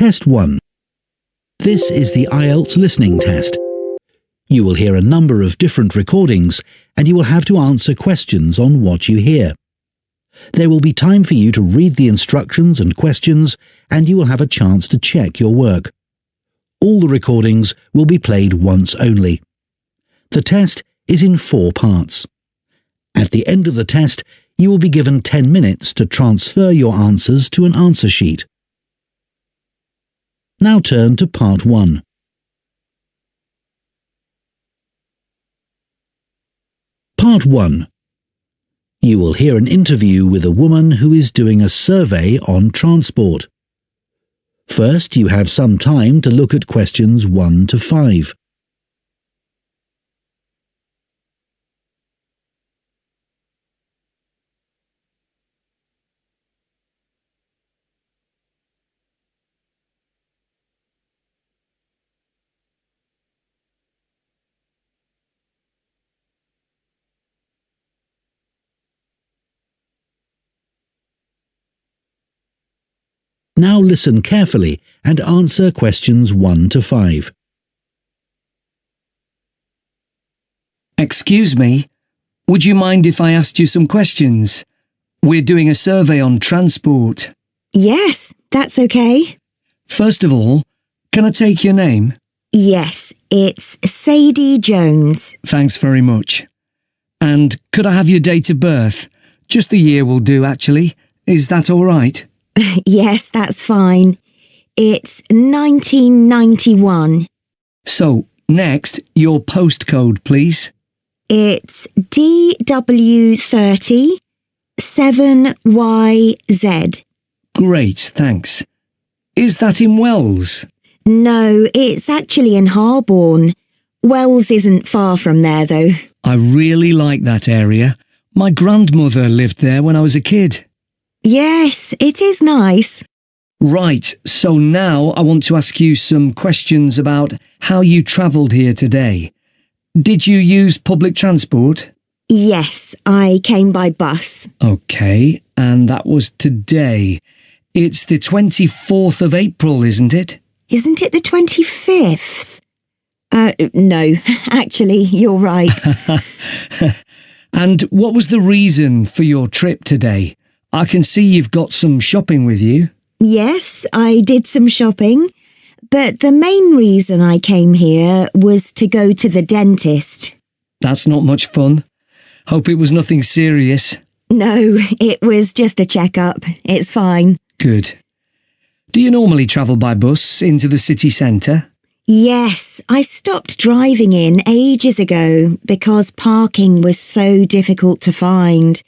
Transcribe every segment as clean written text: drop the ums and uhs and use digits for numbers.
Test 1. This is the IELTS listening test. You will hear a number of different recordings and you will have to answer questions on what you hear. There will be time for you to read the instructions and questions and you will have a chance to check your work. All the recordings will be played once only. The test is in 4 parts. At the end of the test, you will be given 10 minutes to transfer your answers to an answer sheet. Now turn to Part 1. Part 1. You will hear an interview with a woman who is doing a survey on transport. First, you have some time to look at questions 1 to 5. Now listen carefully and answer questions 1 to 5. Excuse me, would you mind if I asked you some questions? We're doing a survey on transport. Yes, that's okay. First of all, can I take your name? Yes, it's Sadie Jones. Thanks very much. And could I have your date of birth? Just the year will do, actually. Is that all right? Yes, that's fine. It's 1991. So, next, your postcode, please. It's DW30 7YZ. Great, thanks. Is that in Wells? No, it's actually in Harborne. Wells isn't far from there, though. I really like that area. My grandmother lived there when I was a kid. Yes, it is nice. Right, so now I want to ask you some questions about how you travelled here today. Did you use public transport? Yes, I came by bus. OK, and that was today. It's the 24th of April, isn't it? Isn't it the 25th? No, actually, you're right. And what was the reason for your trip today? I can see you've got some shopping with you. Yes, I did some shopping, but the main reason I came here was to go to the dentist. That's not much fun. Hope it was nothing serious. No, it was just a checkup. It's fine. Good. Do you normally travel by bus into the city centre? Yes, I stopped driving in ages ago because parking was so difficult to find.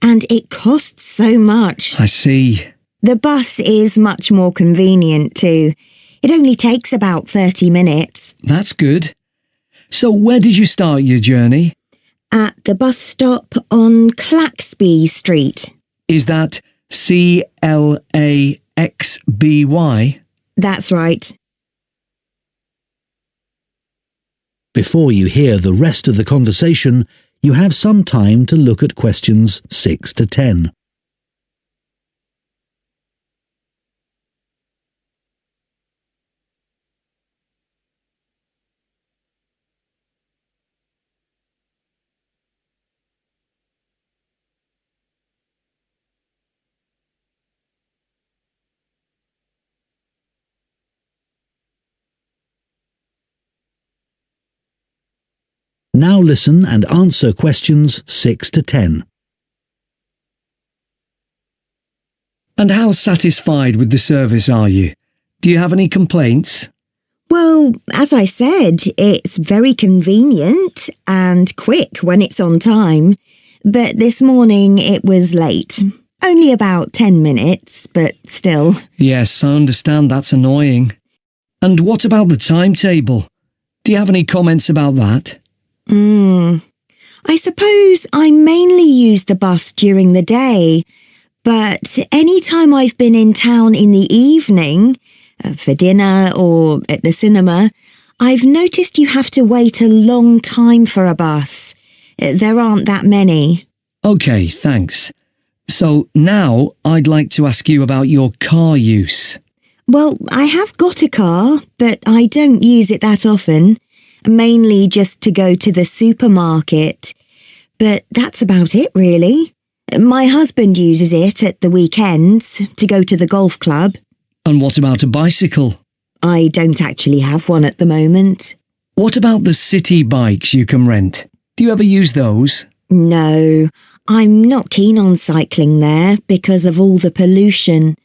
And it costs so much. I see. The bus is much more convenient too. It only takes about 30 minutes. That's good. So where did you start your journey? At the bus stop on Claxby Street. Is that CLAXBY? That's right. Before you hear the rest of the conversation, you have some time to look at questions 6 to 10. Now listen and answer questions 6 to 10. And how satisfied with the service are you? Do you have any complaints? Well, as I said, it's very convenient and quick when it's on time. But this morning it was late. Only about 10 minutes, but still. Yes, I understand that's annoying. And what about the timetable? Do you have any comments about that? I suppose I mainly use the bus during the day, but any time I've been in town in the evening, for dinner or at the cinema, I've noticed you have to wait a long time for a bus. There aren't that many. OK, thanks. So now I'd like to ask you about your car use. Well, I have got a car, but I don't use it that often, mainly just to go to the supermarket. But that's about it, really. My husband uses it at the weekends to go to the golf club. And what about a bicycle? I don't actually have one at the moment. What about the city bikes you can rent? Do you ever use those? No, I'm not keen on cycling there because of all the pollution.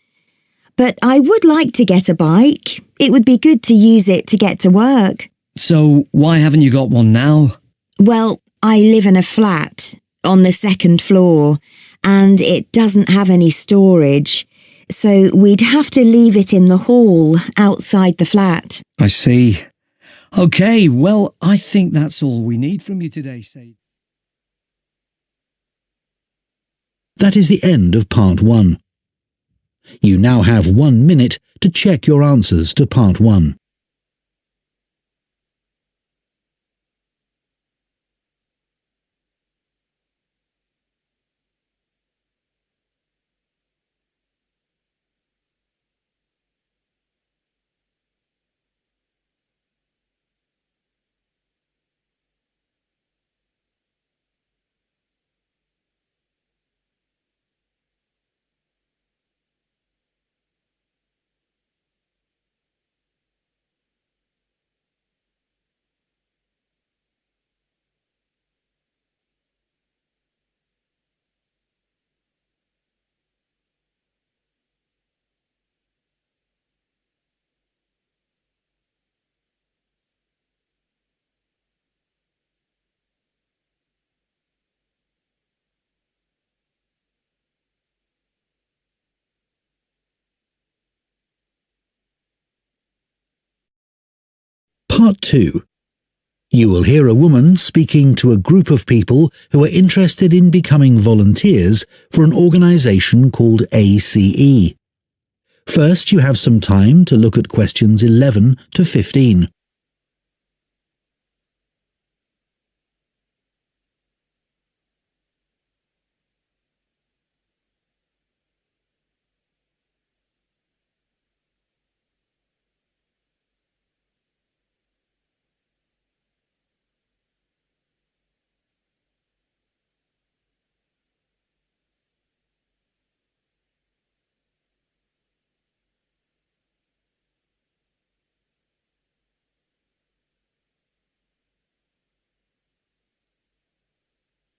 But I would like to get a bike. It would be good to use it to get to work. So why haven't you got one now? Well, I live in a flat on the second floor, and it doesn't have any storage, so we'd have to leave it in the hall outside the flat. I see. OK, well, I think that's all we need from you today, Sadie. That is the end of part 1. You now have 1 minute to check your answers to part 1. Part 2. You will hear a woman speaking to a group of people who are interested in becoming volunteers for an organisation called ACE. First, you have some time to look at questions 11 to 15.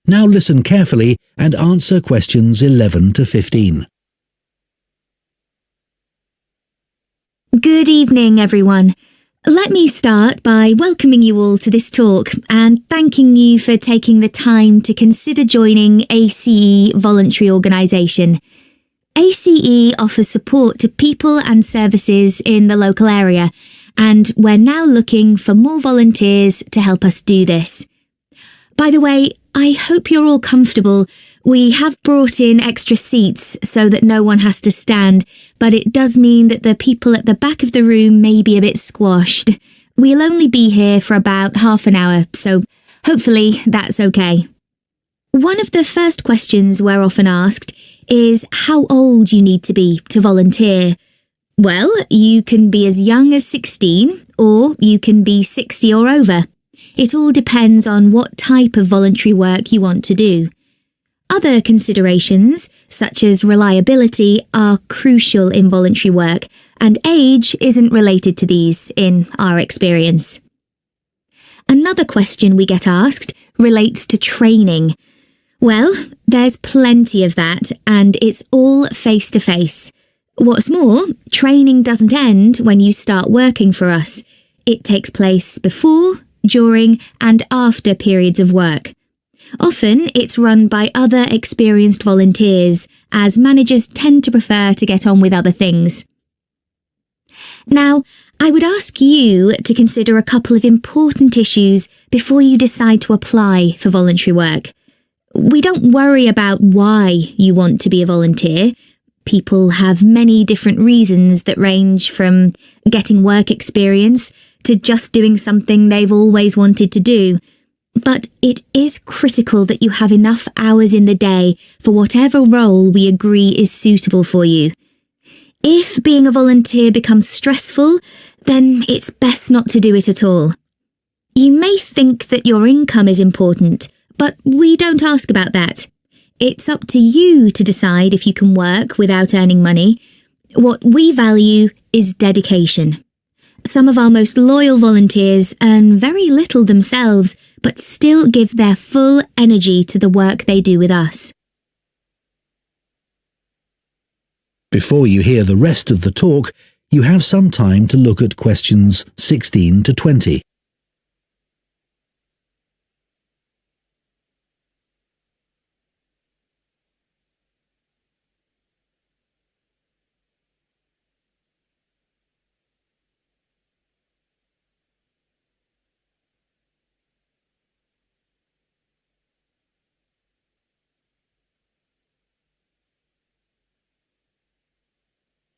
Now listen carefully and answer questions 11 to 15. Good evening, everyone. Let me start by welcoming you all to this talk and thanking you for taking the time to consider joining ACE Voluntary Organisation. ACE offers support to people and services in the local area, and we're now looking for more volunteers to help us do this. By the way, I hope you're all comfortable. We have brought in extra seats so that no one has to stand, but it does mean that the people at the back of the room may be a bit squashed. We'll only be here for about half an hour, so hopefully that's okay. One of the first questions we're often asked is how old you need to be to volunteer. Well, you can be as young as 16, or you can be 60 or over. It all depends on what type of voluntary work you want to do. Other considerations, such as reliability, are crucial in voluntary work, and age isn't related to these, in our experience. Another question we get asked relates to training. Well, there's plenty of that, and it's all face-to-face. What's more, training doesn't end when you start working for us. It takes place before, during, and after periods of work. Often it's run by other experienced volunteers, as managers tend to prefer to get on with other things. Now, I would ask you to consider a couple of important issues before you decide to apply for voluntary work. We don't worry about why you want to be a volunteer. People have many different reasons that range from getting work experience to just doing something they've always wanted to do. But it is critical that you have enough hours in the day for whatever role we agree is suitable for you. If being a volunteer becomes stressful, then it's best not to do it at all. You may think that your income is important, but we don't ask about that. It's up to you to decide if you can work without earning money. What we value is dedication. Some of our most loyal volunteers earn very little themselves, but still give their full energy to the work they do with us. Before you hear the rest of the talk, you have some time to look at questions 16 to 20.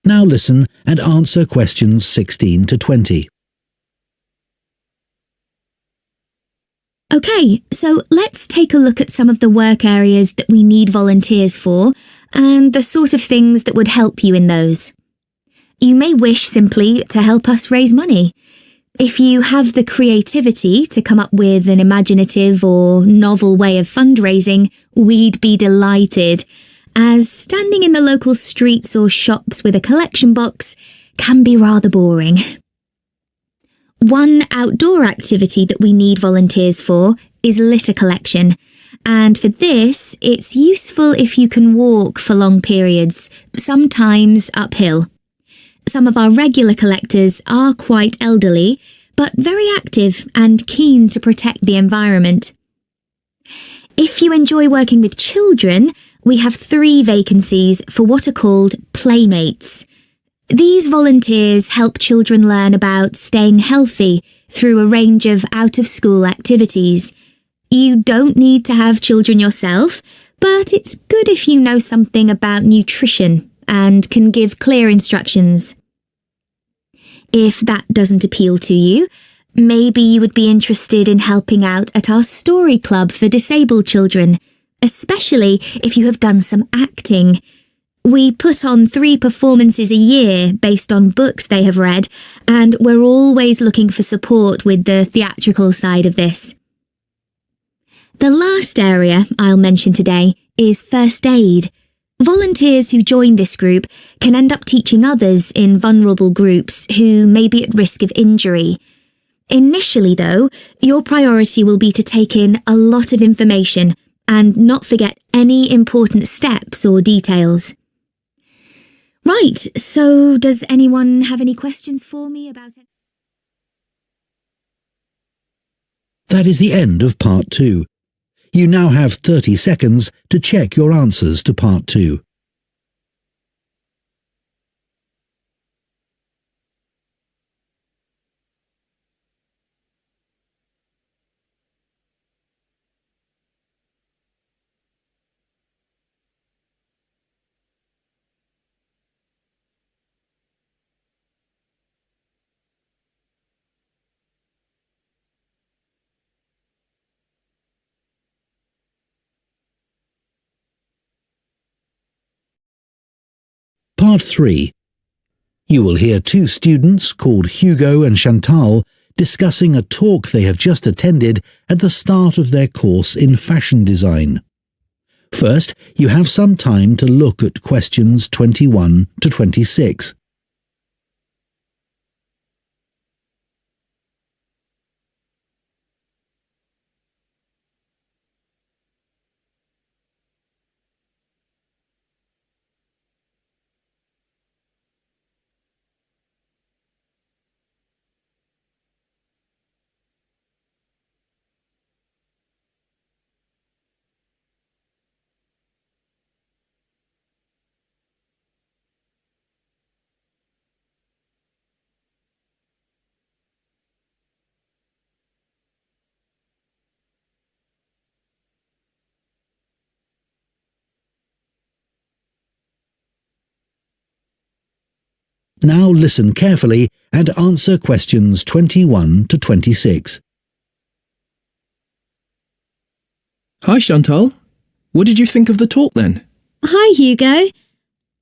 Now listen and answer questions 16 to 20. Okay, so let's take a look at some of the work areas that we need volunteers for and the sort of things that would help you in those. You may wish simply to help us raise money. If you have the creativity to come up with an imaginative or novel way of fundraising, we'd be delighted, as standing in the local streets or shops with a collection box can be rather boring. One outdoor activity that we need volunteers for is litter collection, and for this, it's useful if you can walk for long periods, sometimes uphill. Some of our regular collectors are quite elderly, but very active and keen to protect the environment. If you enjoy working with children, we have 3 vacancies for what are called playmates. These volunteers help children learn about staying healthy through a range of out-of-school activities. You don't need to have children yourself, but it's good if you know something about nutrition and can give clear instructions. If that doesn't appeal to you, maybe you would be interested in helping out at our story club for disabled children, especially if you have done some acting. We put on 3 performances a year based on books they have read, and we're always looking for support with the theatrical side of this. The last area I'll mention today is first aid. Volunteers who join this group can end up teaching others in vulnerable groups who may be at risk of injury. Initially, though, your priority will be to take in a lot of information and not forget any important steps or details. Right, so does anyone have any questions for me about it? That is the end of Part 2. You now have 30 seconds to check your answers to Part 2. Part 3. You will hear 2 students called Hugo and Chantal discussing a talk they have just attended at the start of their course in fashion design. First, you have some time to look at questions 21 to 26. Now listen carefully and answer questions 21 to 26. Hi, Chantal. What did you think of the talk then? Hi, Hugo.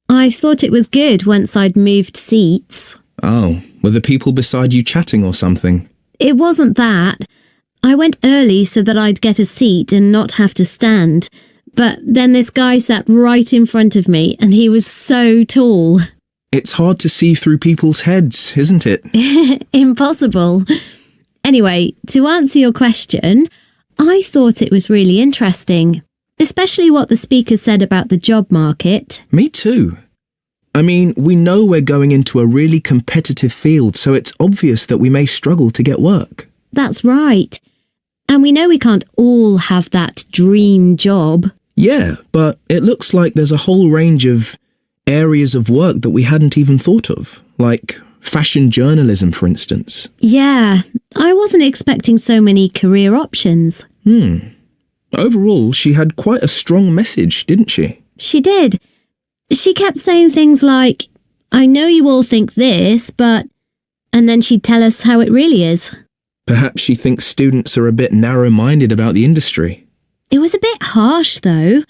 I thought it was good once I'd moved seats. Oh, were the people beside you chatting or something? It wasn't that. I went early so that I'd get a seat and not have to stand. But then this guy sat right in front of me and he was so tall. It's hard to see through people's heads, isn't it? Impossible. Anyway, to answer your question, I thought it was really interesting, especially what the speaker said about the job market. Me too. I mean, we know we're going into a really competitive field, so it's obvious that we may struggle to get work. That's right. And we know we can't all have that dream job. Yeah, but it looks like there's a whole range of areas of work that we hadn't even thought of, like fashion journalism, for instance. Yeah, I wasn't expecting so many career options. Overall, she had quite a strong message, didn't she? She did. She kept saying things like, I know you all think this, but... And then she'd tell us how it really is. Perhaps she thinks students are a bit narrow-minded about the industry. It was a bit harsh, though.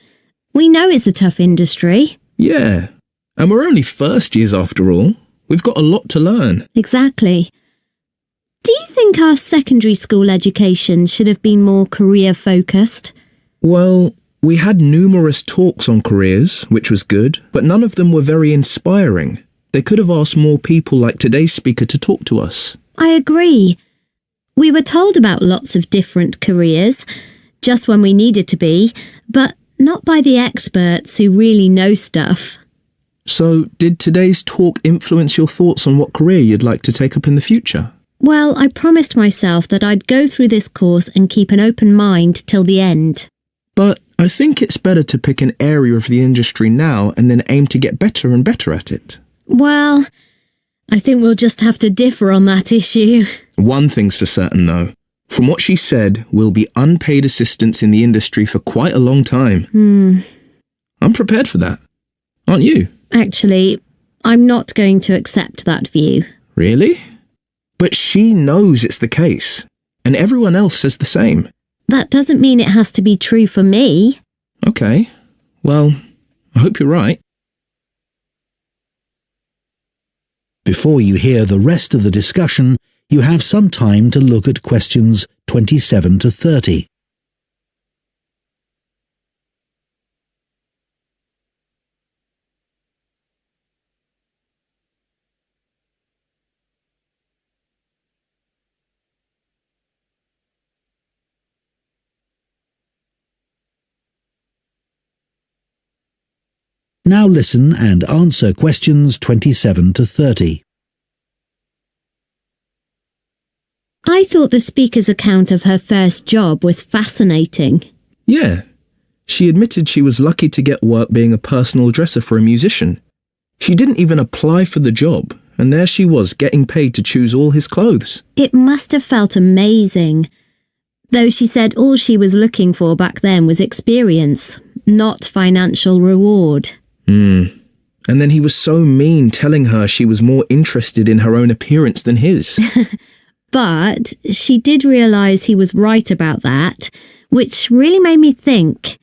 We know it's a tough industry. Yeah, and we're only first years after all. We've got a lot to learn. Exactly. Do you think our secondary school education should have been more career-focused? Well, we had numerous talks on careers, which was good, but none of them were very inspiring. They could have asked more people like today's speaker to talk to us. I agree. We were told about lots of different careers, just when we needed to be, but not by the experts who really know stuff. So, did today's talk influence your thoughts on what career you'd like to take up in the future? Well, I promised myself that I'd go through this course and keep an open mind till the end. But I think it's better to pick an area of the industry now and then aim to get better and better at it. Well, I think we'll just have to differ on that issue. One thing's for certain, though. From what she said, we'll be unpaid assistants in the industry for quite a long time. I'm prepared for that. Aren't you? Actually, I'm not going to accept that view. Really? But she knows it's the case, and everyone else says the same. That doesn't mean it has to be true for me. Okay. Well, I hope you're right. Before you hear the rest of the discussion, you have some time to look at questions 27 to 30. Now listen and answer questions 27 to 30. I thought the speaker's account of her first job was fascinating. Yeah. She admitted she was lucky to get work being a personal dresser for a musician. She didn't even apply for the job, and there she was getting paid to choose all his clothes. It must have felt amazing. Though she said all she was looking for back then was experience, not financial reward. And then he was so mean, telling her she was more interested in her own appearance than his. But she did realise he was right about that, which really made me think.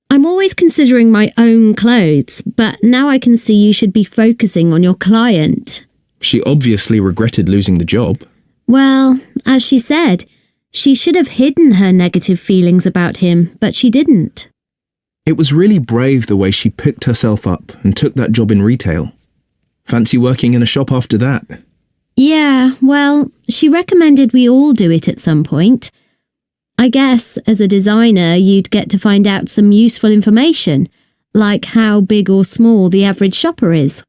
I'm always considering my own clothes, but now I can see you should be focusing on your client. She obviously regretted losing the job. Well, as she said, she should have hidden her negative feelings about him, but she didn't. It was really brave the way she picked herself up and took that job in retail. Fancy working in a shop after that? Yeah, well, she recommended we all do it at some point. I guess, as a designer, you'd get to find out some useful information, like how big or small the average shopper is.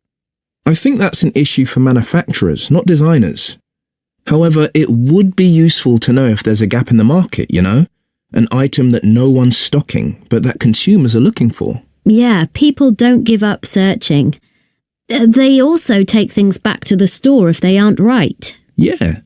I think that's an issue for manufacturers, not designers. However, it would be useful to know if there's a gap in the market, you know? An item that no one's stocking, but that consumers are looking for. Yeah, people don't give up searching. They also take things back to the store if they aren't right. Yeah.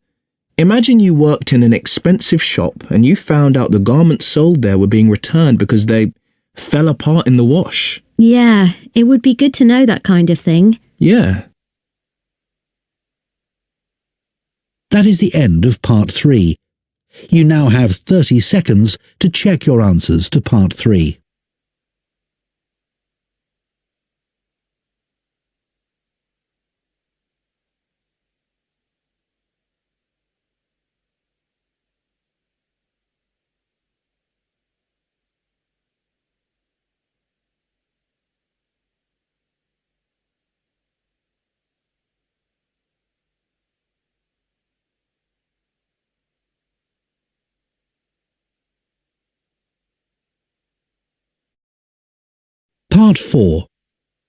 Imagine you worked in an expensive shop and you found out the garments sold there were being returned because they fell apart in the wash. Yeah, it would be good to know that kind of thing. Yeah. That is the end of part 3. You now have 30 seconds to check your answers to part 3. Part 4.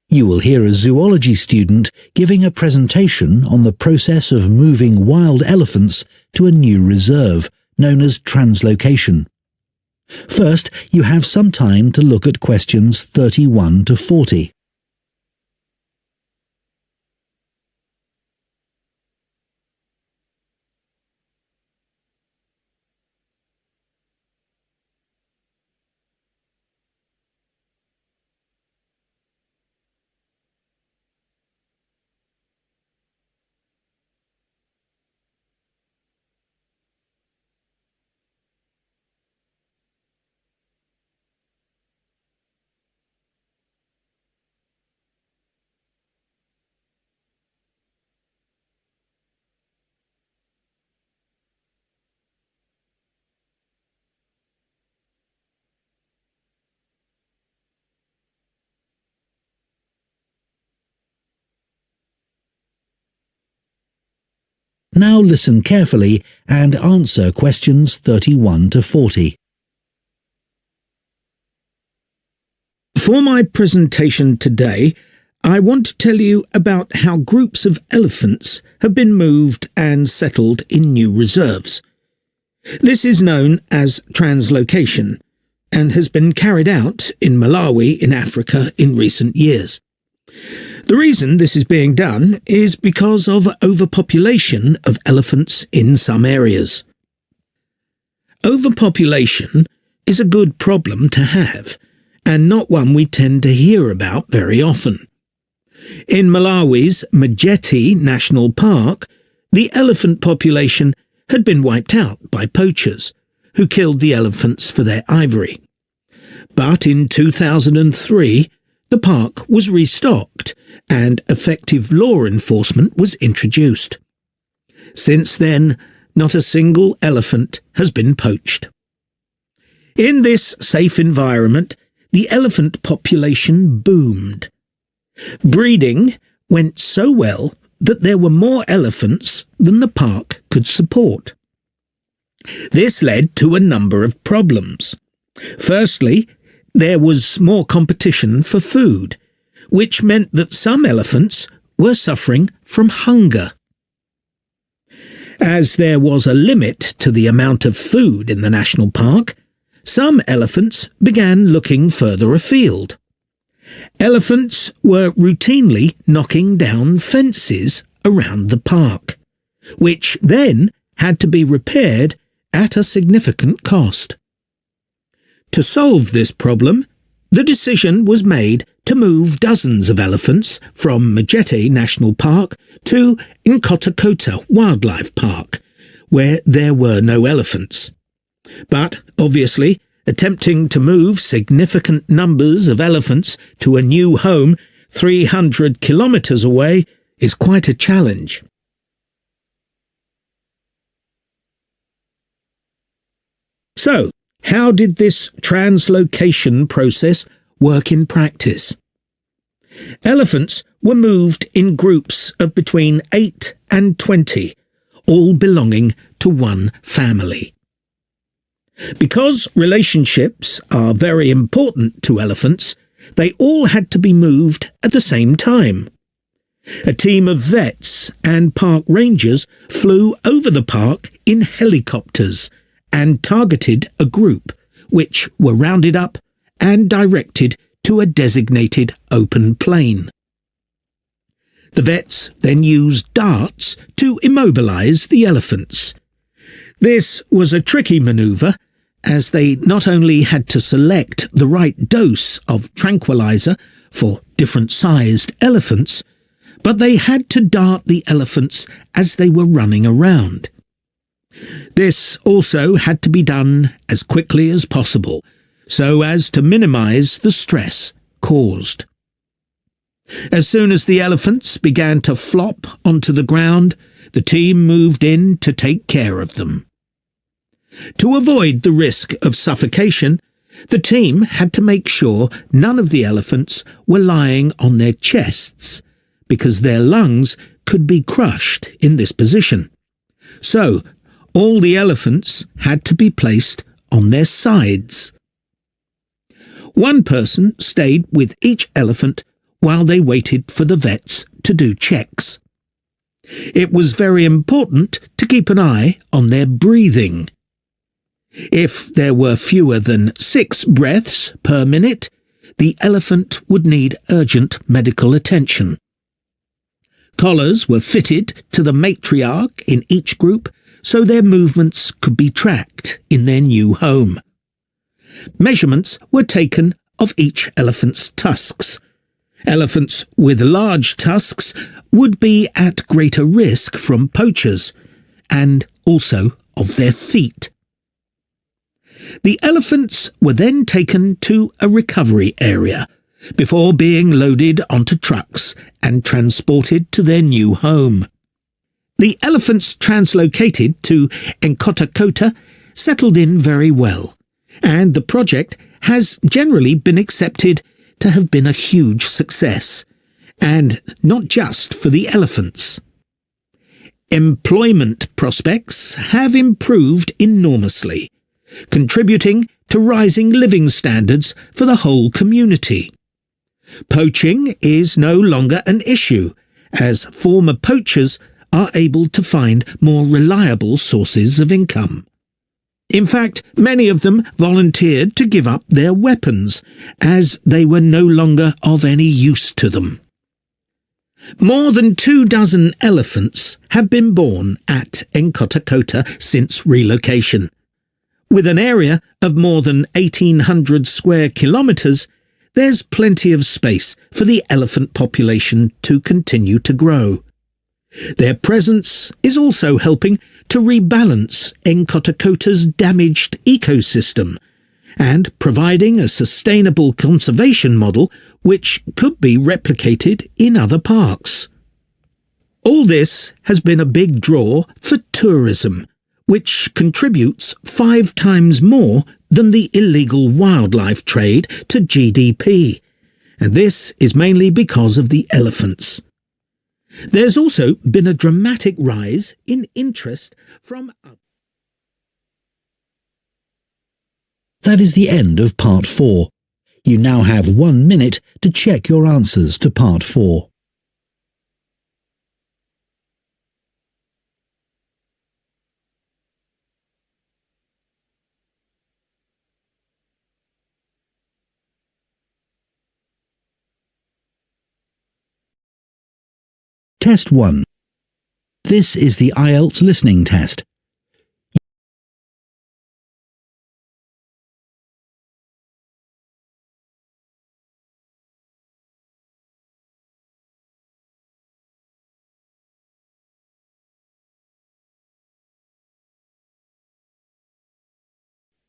You will hear a zoology student giving a presentation on the process of moving wild elephants to a new reserve, known as translocation. First, you have some time to look at questions 31 to 40. Now listen carefully and answer questions 31 to 40. For my presentation today, I want to tell you about how groups of elephants have been moved and settled in new reserves. This is known as translocation and has been carried out in Malawi in Africa in recent years. The reason this is being done is because of overpopulation of elephants in some areas. Overpopulation is a good problem to have, and not one we tend to hear about very often. In Malawi's Majeti National Park, the elephant population had been wiped out by poachers, who killed the elephants for their ivory. But in 2003, the park was restocked and effective law enforcement was introduced. Since then, not a single elephant has been poached. In this safe environment, the elephant population boomed. Breeding went so well that there were more elephants than the park could support. This led to a number of problems. Firstly, there was more competition for food, which meant that some elephants were suffering from hunger. As there was a limit to the amount of food in the national park, some elephants began looking further afield. Elephants were routinely knocking down fences around the park, which then had to be repaired at a significant cost. To solve this problem, the decision was made to move dozens of elephants from Majeti National Park to Nkotakota Wildlife Park, where there were no elephants. But, obviously, attempting to move significant numbers of elephants to a new home 300 kilometres away is quite a challenge. So, how did this translocation process work in practice? Elephants were moved in groups of between 8 and 20, all belonging to one family. Because relationships are very important to elephants, they all had to be moved at the same time. A team of vets and park rangers flew over the park in helicopters and targeted a group, which were rounded up and directed to a designated open plain. The vets then used darts to immobilize the elephants. This was a tricky maneuver, as they not only had to select the right dose of tranquilizer for different-sized elephants, but they had to dart the elephants as they were running around. This also had to be done as quickly as possible, so as to minimize the stress caused. As soon as the elephants began to flop onto the ground, the team moved in to take care of them. To avoid the risk of suffocation, the team had to make sure none of the elephants were lying on their chests, because their lungs could be crushed in this position. So, all the elephants had to be placed on their sides. One person stayed with each elephant while they waited for the vets to do checks. It was very important to keep an eye on their breathing. If there were fewer than 6 breaths per minute, the elephant would need urgent medical attention. Collars were fitted to the matriarch in each group so their movements could be tracked in their new home. Measurements were taken of each elephant's tusks. Elephants with large tusks would be at greater risk from poachers, and also of their feet. The elephants were then taken to a recovery area before being loaded onto trucks and transported to their new home. The elephants translocated to Nkota settled in very well, and the project has generally been accepted to have been a huge success, and not just for the elephants. Employment prospects have improved enormously, contributing to rising living standards for the whole community. Poaching is no longer an issue, as former poachers are able to find more reliable sources of income. In fact, many of them volunteered to give up their weapons, as they were no longer of any use to them. More than 24 elephants have been born at Nkota since relocation. With an area of more than 1,800 square kilometres, there's plenty of space for the elephant population to continue to grow. Their presence is also helping to rebalance Nkotakota's damaged ecosystem and providing a sustainable conservation model which could be replicated in other parks. All this has been a big draw for tourism, which contributes 5 times more than the illegal wildlife trade to GDP, and this is mainly because of the elephants. There's also been a dramatic rise in interest from others. That is the end of Part 4. You now have 1 minute to check your answers to Part 4. Test 1. This is the IELTS listening test.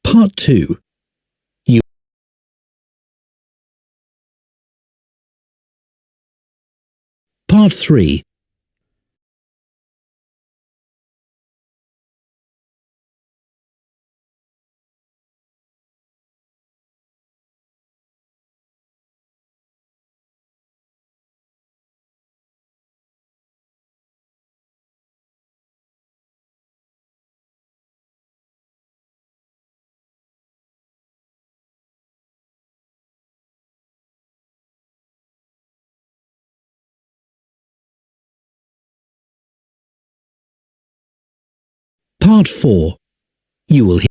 Part 2. Part 3. Part 4. You will hear